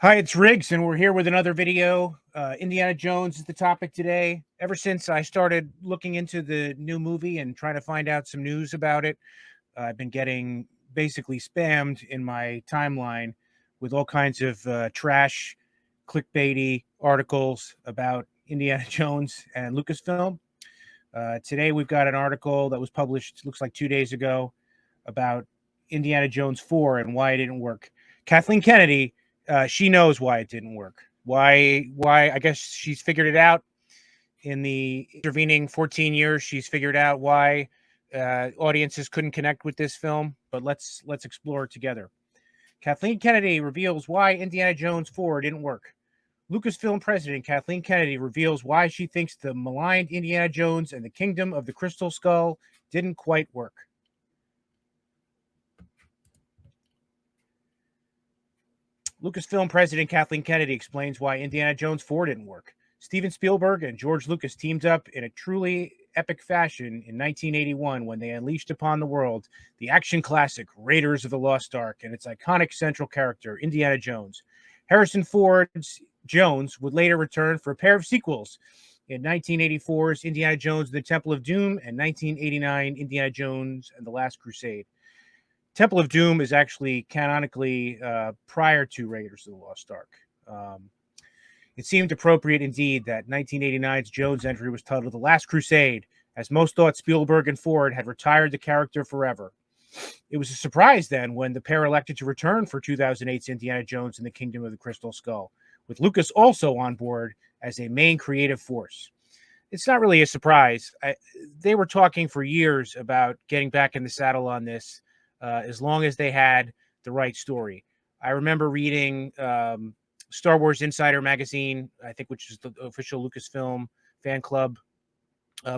Hi, it's Riggs, and we're here with another video. Indiana Jones is the topic today. Ever since I started looking into the new movie and trying to find out some news about it, I've been getting basically spammed in my timeline with all kinds of trash, clickbaity articles about Indiana Jones and Lucasfilm. Today, we've got an article that was published, looks like 2 days ago, about Indiana Jones 4 and why it didn't work. Kathleen Kennedy, she knows why it didn't work. Why? I guess she's figured it out in the intervening 14 years. She's figured out why audiences couldn't connect with this film. But let's explore it together. Kathleen Kennedy reveals why Indiana Jones 4 didn't work. Lucasfilm president Kathleen Kennedy reveals why she thinks the maligned Indiana Jones and the Kingdom of the Crystal Skull didn't quite work. Lucasfilm president Kathleen Kennedy explains why Indiana Jones 4 didn't work. Steven Spielberg and George Lucas teamed up in a truly epic fashion in 1981 when they unleashed upon the world the action classic Raiders of the Lost Ark and its iconic central character, Indiana Jones. Harrison Ford's Jones would later return for a pair of sequels in 1984's Indiana Jones and the Temple of Doom and 1989 Indiana Jones and the Last Crusade. Temple of Doom is actually canonically prior to Raiders of the Lost Ark. It seemed appropriate indeed that 1989's Jones entry was titled The Last Crusade, as most thought Spielberg and Ford had retired the character forever. It was a surprise then when the pair elected to return for 2008's Indiana Jones and the Kingdom of the Crystal Skull, with Lucas also on board as a main creative force. It's not really a surprise. They were talking for years about getting back in the saddle on this, as long as they had the right story. I remember reading Star Wars Insider magazine, I think, which is the official Lucasfilm fan club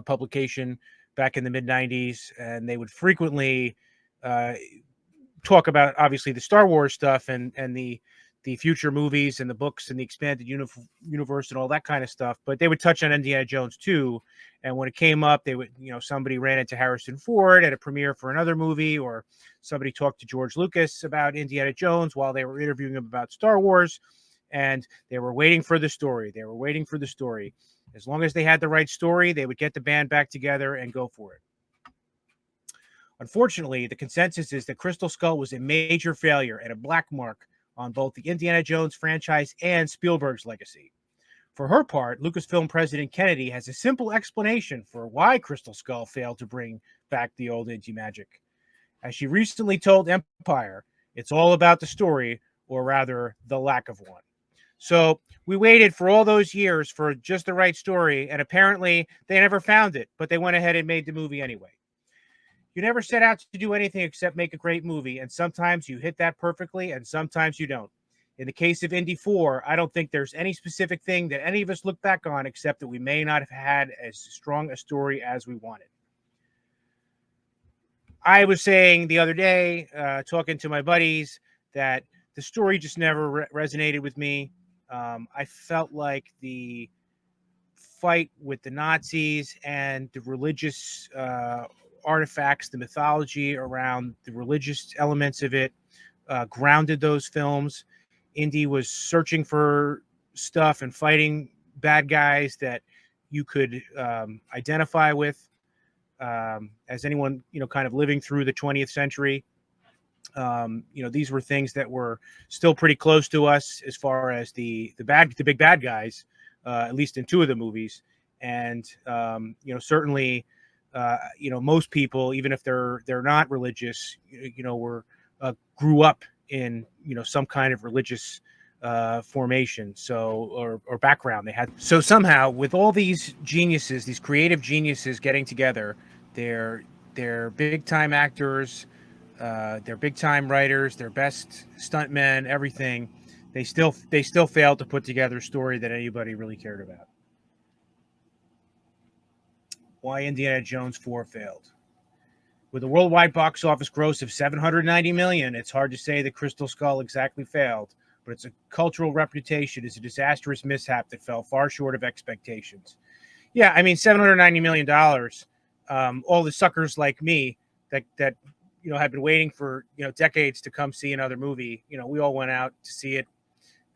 publication back in the mid-90s, and they would frequently talk about, obviously, the Star Wars stuff and the future movies and the books and the expanded universe and all that kind of stuff. But they would touch on Indiana Jones too. And when it came up, they would, somebody ran into Harrison Ford at a premiere for another movie, or somebody talked to George Lucas about Indiana Jones while they were interviewing him about Star Wars. And they were waiting for the story. As long as they had the right story, they would get the band back together and go for it. Unfortunately, the consensus is that Crystal Skull was a major failure and a black mark on both the Indiana Jones franchise and Spielberg's legacy. For her part, Lucasfilm president Kennedy has a simple explanation for why Crystal Skull failed to bring back the old Indy magic. As she recently told Empire, it's all about the story, or rather, the lack of one. So we waited for all those years for just the right story, and apparently they never found it, but they went ahead and made the movie anyway. You never set out to do anything except make a great movie, and sometimes you hit that perfectly, and sometimes you don't. In the case of Indy 4, I don't think there's any specific thing that any of us look back on except that we may not have had as strong a story as we wanted. I was saying the other day, talking to my buddies, that the story just never resonated with me. I felt like the fight with the Nazis and the religious artifacts, the mythology around the religious elements of it, grounded those films. Indy was searching for stuff and fighting bad guys that you could identify with, as anyone, kind of living through the 20th century. These were things that were still pretty close to us as far as the big bad guys, at least in two of the movies. And certainly, most people, even if they're not religious, were grew up in some kind of religious formation, or background they had. So somehow, with all these geniuses, these creative geniuses getting together, they're big time actors, they're big time writers, they're best stuntmen, everything. They still failed to put together a story that anybody really cared about. Why Indiana Jones 4 failed. With a worldwide box office gross of $790 million, it's hard to say that Crystal Skull exactly failed, but its cultural reputation is a disastrous mishap that fell far short of expectations. Yeah, I mean, $790 million. All the suckers like me that had been waiting for decades to come see another movie. We all went out to see it.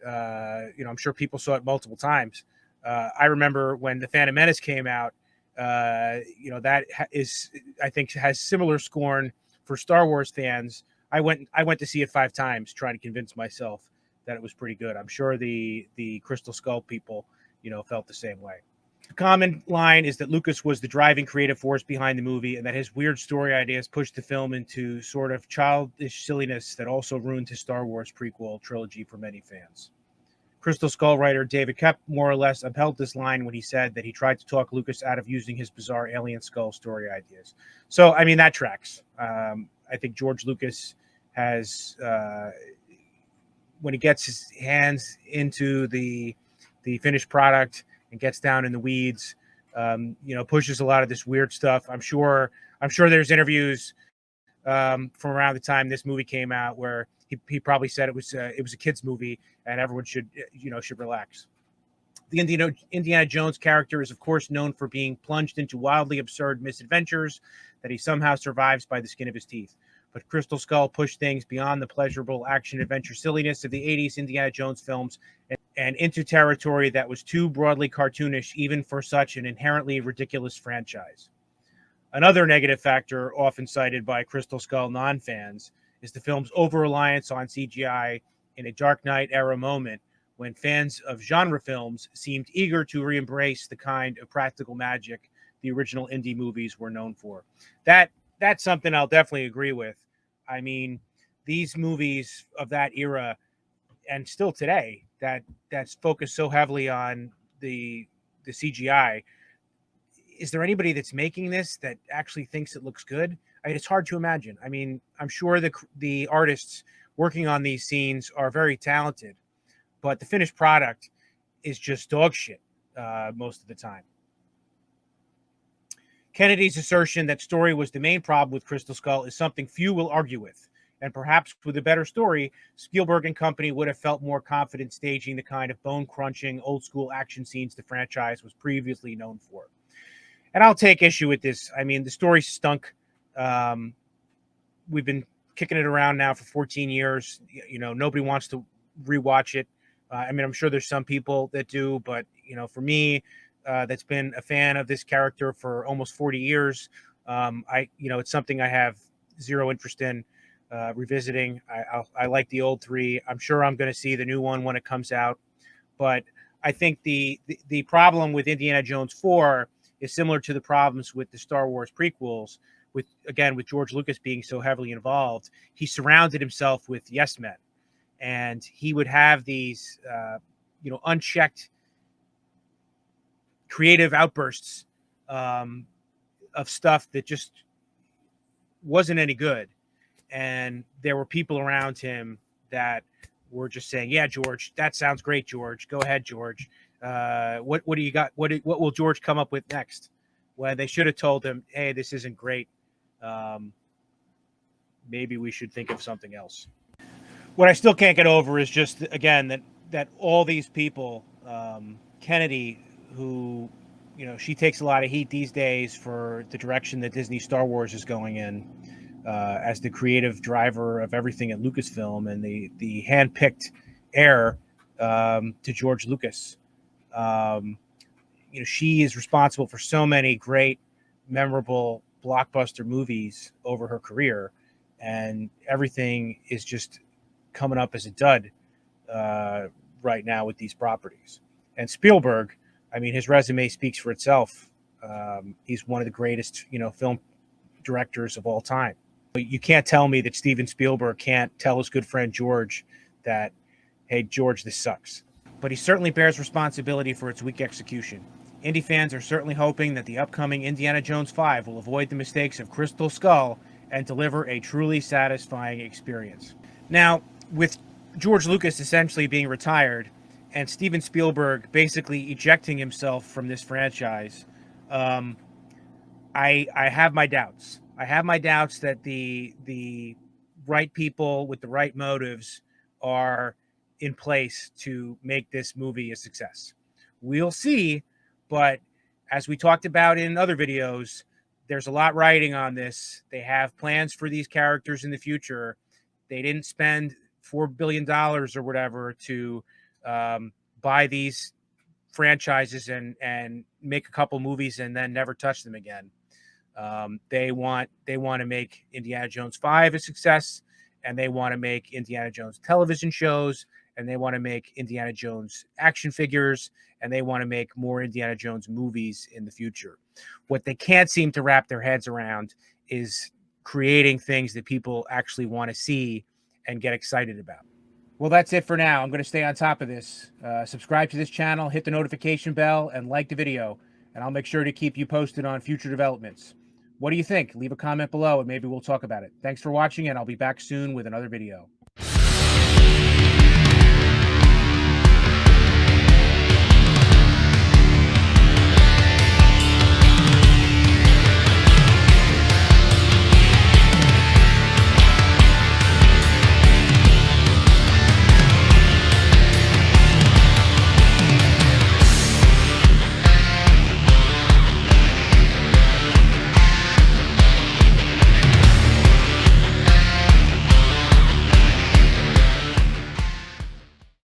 I'm sure people saw it multiple times. I remember when The Phantom Menace came out, that is, I think, has similar scorn for Star Wars fans. I went to see it 5 times, trying to convince myself that it was pretty good. I'm sure the Crystal Skull people, felt the same way. The common line is that Lucas was the driving creative force behind the movie, and that his weird story ideas pushed the film into sort of childish silliness that also ruined his Star Wars prequel trilogy for many fans. Crystal Skull writer David Koepp more or less upheld this line when he said that he tried to talk Lucas out of using his bizarre alien skull story ideas. So, I mean, that tracks. I think George Lucas has, when he gets his hands into the finished product and gets down in the weeds, pushes a lot of this weird stuff. I'm sure there's interviews from around the time this movie came out where he probably said it was a kid's movie and everyone should relax. The Indiana Jones character is, of course, known for being plunged into wildly absurd misadventures that he somehow survives by the skin of his teeth. But Crystal Skull pushed things beyond the pleasurable action-adventure silliness of the 80s Indiana Jones films and into territory that was too broadly cartoonish even for such an inherently ridiculous franchise. Another negative factor often cited by Crystal Skull non-fans is the film's over-reliance on CGI in a Dark Knight-era moment when fans of genre films seemed eager to re-embrace the kind of practical magic the original Indy movies were known for. That's something I'll definitely agree with. I mean, these movies of that era, and still today, that's focused so heavily on the CGI. Is there anybody that's making this that actually thinks it looks good? I mean, it's hard to imagine. I mean, I'm sure the artists working on these scenes are very talented, but the finished product is just dog shit most of the time. Kennedy's assertion that story was the main problem with Crystal Skull is something few will argue with. And perhaps with a better story, Spielberg and company would have felt more confident staging the kind of bone-crunching, old-school action scenes the franchise was previously known for. And I'll take issue with this. I mean, the story stunk. We've been kicking it around now for 14 years. Nobody wants to rewatch it. I mean, I'm sure there's some people that do, but, for me, that's been a fan of this character for almost 40 years. It's something I have zero interest in revisiting. I like the old 3. I'm sure I'm going to see the new one when it comes out. But I think the problem with Indiana Jones 4 is similar to the problems with the Star Wars prequels, with George Lucas being so heavily involved. He surrounded himself with yes men, and he would have these, unchecked creative outbursts of stuff that just wasn't any good. And there were people around him that were just saying, "Yeah, George, that sounds great, George. Go ahead, George. What do you got? What will George come up with next?" Well, they should have told him, "Hey, this isn't great. Maybe we should think of something else." What I still can't get over is just, again, that all these people, Kennedy, who, she takes a lot of heat these days for the direction that Disney Star Wars is going in, as the creative driver of everything at Lucasfilm and the hand-picked heir to George Lucas. She is responsible for so many great, memorable blockbuster movies over her career, and everything is just coming up as a dud right now with these properties. And Spielberg, I mean, his resume speaks for itself. He's one of the greatest, film directors of all time. You can't tell me that Steven Spielberg can't tell his good friend George that, "Hey, George, this sucks." But he certainly bears responsibility for its weak execution. Indy fans are certainly hoping that the upcoming Indiana Jones 5 will avoid the mistakes of Crystal Skull and deliver a truly satisfying experience. Now, with George Lucas essentially being retired and Steven Spielberg basically ejecting himself from this franchise, I have my doubts. I have my doubts that the right people with the right motives are in place to make this movie a success. We'll see, but as we talked about in other videos, there's a lot riding on this. They have plans for these characters in the future. They didn't spend $4 billion or whatever to buy these franchises and make a couple movies and then never touch them again. They want to make Indiana Jones 5 a success, and they want to make Indiana Jones television shows, and they want to make Indiana Jones action figures, and they want to make more Indiana Jones movies in the future. What they can't seem to wrap their heads around is creating things that people actually want to see and get excited about. Well, that's it for now. I'm going to stay on top of this. Subscribe to this channel, hit the notification bell, and like the video, and I'll make sure to keep you posted on future developments. What do you think? Leave a comment below, and maybe we'll talk about it. Thanks for watching, and I'll be back soon with another video.